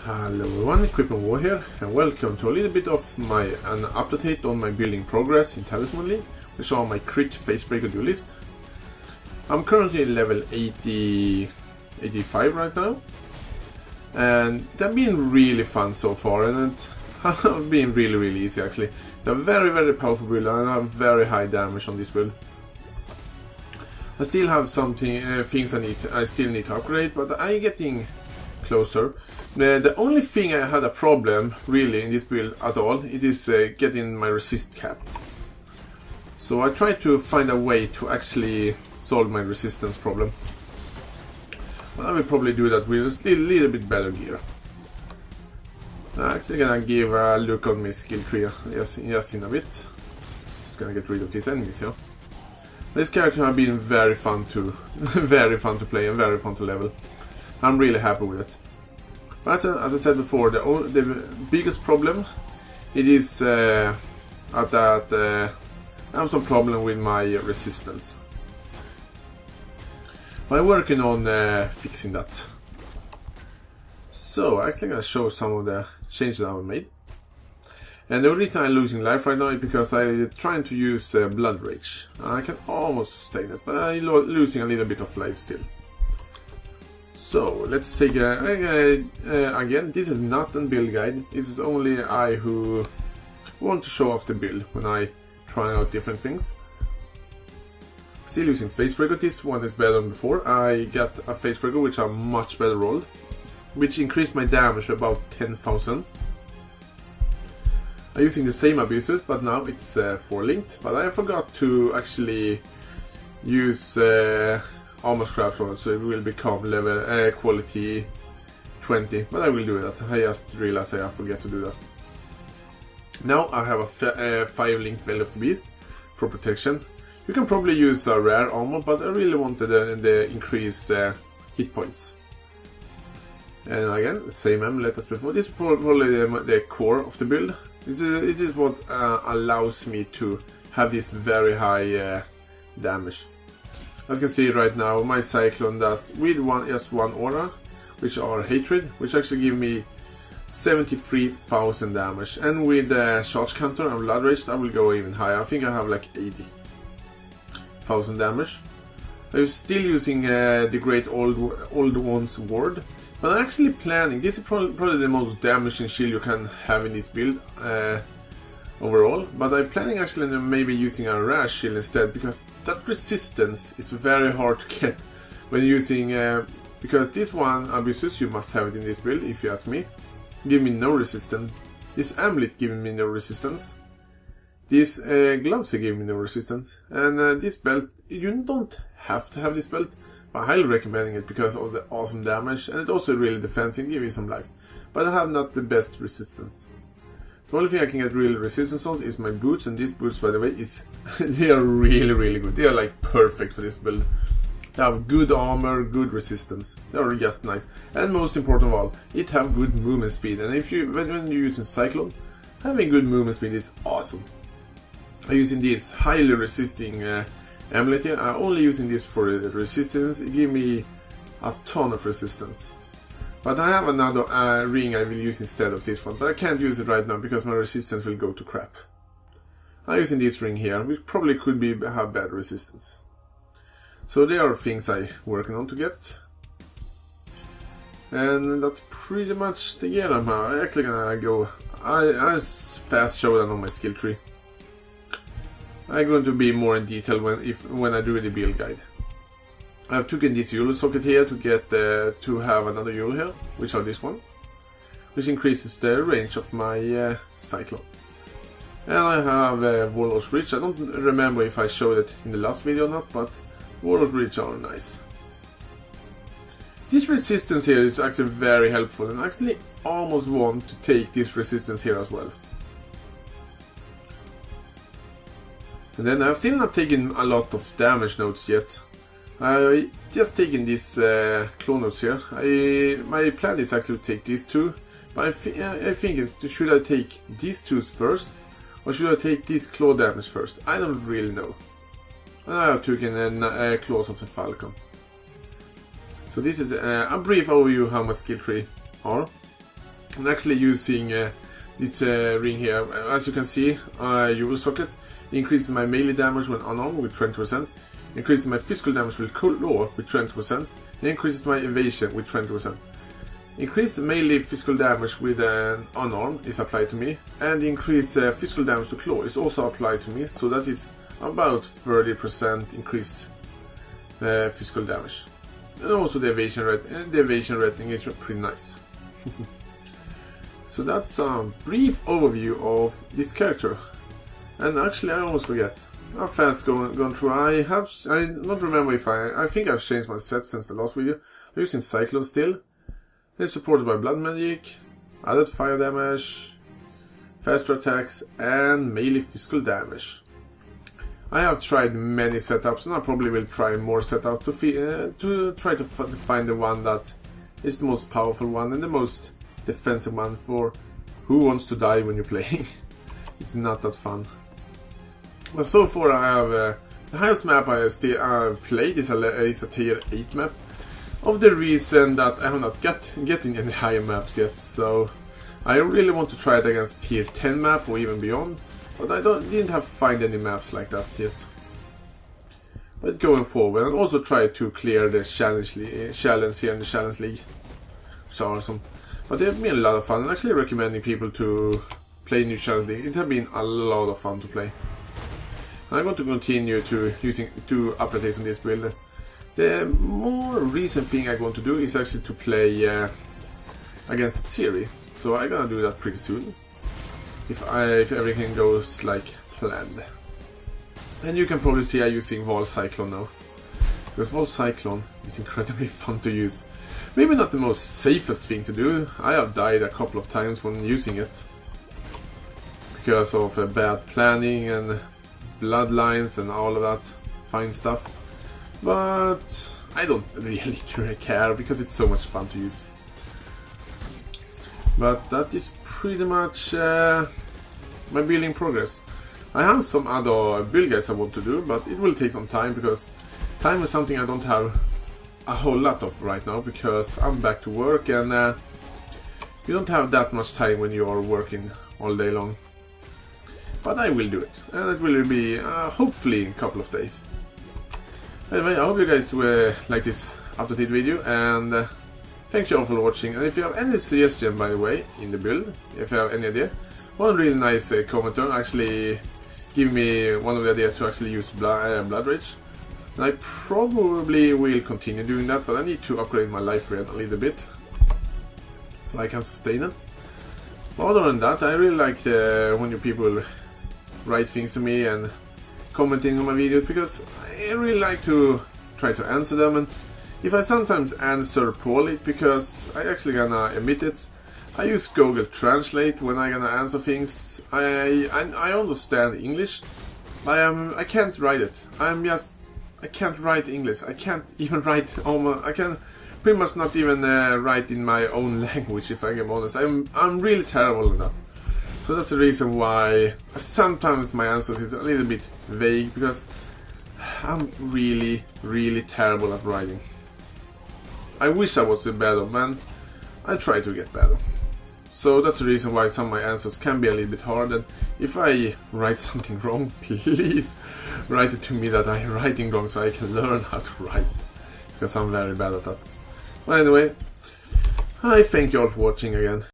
Hello everyone, Equipment War here, and welcome to a little bit of an update on my building progress in Talisman, which are my crit Facebreaker dual list. I'm currently level 85 right now, and it has been really fun so far, and it has been really easy actually. They're very powerful build, and I have very high damage on this build. I still have something things I still need to upgrade, but I'm getting closer. The only thing I had a problem really in this build at all, it is getting my resist cap. So I tried to find a way to actually solve my resistance problem. But I will probably do that with a little bit better gear. I'm actually gonna give a look on my skill tree just in a bit. Just gonna get rid of these enemies here. This character has been very fun to play and very fun to level. I'm really happy with it. But as I said before, the biggest problem it is that I have some problem with my resistance. But I'm working on fixing that. So I'm actually gonna show some of the changes I've made. And the reason I'm losing life right now is because I'm trying to use Blood Rage. I can almost sustain it, but I'm losing a little bit of life still. So let's take again, this is not a build guide. This is only I who want to show off the build when I try out different things. Still using Facebreaker. This one is better than before. I got a Facebreaker which are much better rolled, which increased my damage by about 10,000. I'm using the same abuses, but now it's 4 linked. But I forgot to actually use armor scraps on it, so it will become level quality 20. But I will do that. I just realized I forget to do that. Now I have a 5 link Belly of the Beast for protection. You can probably use a rare armor, but I really wanted the increase hit points. And again, the same amulet as before. This is probably the core of the build. It is what allows me to have this very high damage. As you can see right now, my Cyclone does with just one aura, which are Hatred, which actually give me 73,000 damage. And with the charge counter and Blood Rage, I will go even higher. I think I have like 80,000 damage. I'm still using the Great Old One's Ward, but I'm actually planning. This is probably the most damaging shield you can have in this build overall. But I'm planning actually maybe using a rare shield instead, because that resistance is very hard to get when using. Because this one abuses, you must have it in this build. If you ask me, give me no resistance. This amulet giving me no resistance. These gloves are giving me no resistance, and this belt, you don't have to have this belt, but I'm highly recommending it because of the awesome damage, and it also really defends and gives you some life. But I have not the best resistance. The only thing I can get real resistance on is my boots, and these boots, by the way, is they are really good. They are like perfect for this build. They have good armor, good resistance. They are just nice, and most important of all, it have good movement speed. And if you when you're using Cyclone, having good movement speed is awesome. I'm using this highly resisting amulet here. I'm only using this for the resistance. It gives me a ton of resistance. But I have another ring I will use instead of this one. But I can't use it right now because my resistance will go to crap. I'm using this ring here, which probably could have bad resistance. So there are things I'm working on to get. And that's pretty much the gear I'm actually gonna go. I fast show that on my skill tree. I'm going to be more in detail when I do the build guide. I've taken this Yule socket here to get to have another Yule here, which are this one, which increases the range of my Cyclone. And I have Warlord's Reach. I don't remember if I showed it in the last video or not, but Warlord's Reach are nice. This resistance here is actually very helpful, and I actually almost want to take this resistance here as well. And then I've still not taken a lot of damage notes yet. I just taken these claw notes here. My plan is actually to take these two, but I think should I take these two first, or should I take this claw damage first? I don't really know. And I have taken claws of the Falcon. So this is a brief overview how my skill tree are. I'm actually using this ring here. As you can see, Jewel Socket increases my melee damage when unarmed with 20%, increases my physical damage with claw with 20%, and increases my evasion with 20%. Increased melee physical damage with an unarmed is applied to me, and increased physical damage to claw is also applied to me, so that is about 30% increase physical damage. And also the evasion rating is pretty nice. So that's a brief overview of this character. And actually I almost forget. How fast going through. I don't remember if I think I've changed my set since the last video. I'm using Cyclone still. It's supported by Blood Magic, added fire damage, faster attacks, and melee physical damage. I have tried many setups, and I probably will try more setups to try to find the one that is the most powerful one and the most defensive one for who wants to die when you're playing. It's not that fun. But so far I have the highest map I have played is a tier 8 map. Of the reason that I have not getting any higher maps yet, so I really want to try it against tier 10 map or even beyond, but I didn't have find any maps like that yet. But going forward, I'll also try to clear the challenge here in the Challenge League, which are awesome. But they have been a lot of fun, and actually recommending people to play new Challenge League. It has been a lot of fun to play. And I'm going to continue to updates on this build. The more recent thing I'm going to do is actually to play against Siri, so I'm gonna do that pretty soon, if everything goes like planned. And you can probably see I'm using Vol Cyclone now, because Vol Cyclone is incredibly fun to use. Maybe not the most safest thing to do. I have died a couple of times when using it because of bad planning and bloodlines and all of that fine stuff. But I don't really care because it's so much fun to use. But that is pretty much my building progress. I have some other build guides I want to do, but it will take some time because time is something I don't have a whole lot of right now because I'm back to work, and you don't have that much time when you are working all day long. But I will do it, and it will be hopefully in a couple of days. Anyway, I hope you guys will like this updated video, and thank you all for watching. And if you have any suggestion, by the way, in the build, if you have any idea, one really nice commenter actually give me one of the ideas to actually use Blood Rage. And I probably will continue doing that, but I need to upgrade my life rate a little bit so I can sustain it. But other than that, I really like when you people write things to me and commenting on my videos, because I really like to try to answer them, and if I sometimes answer poorly, because I actually gonna admit it, I use Google Translate when I gonna answer things. I understand English, I can't write it. I can't write English. I can't even write I can pretty much not even write in my own language, if I am honest. I'm really terrible at that. So that's the reason why sometimes my answers is a little bit vague, because I'm really, really terrible at writing. I wish I was a better man. I try to get better. So that's the reason why some of my answers can be a little bit hard, and if I write something wrong, please write it to me that I'm writing wrong so I can learn how to write, because I'm very bad at that. But anyway, I thank you all for watching again.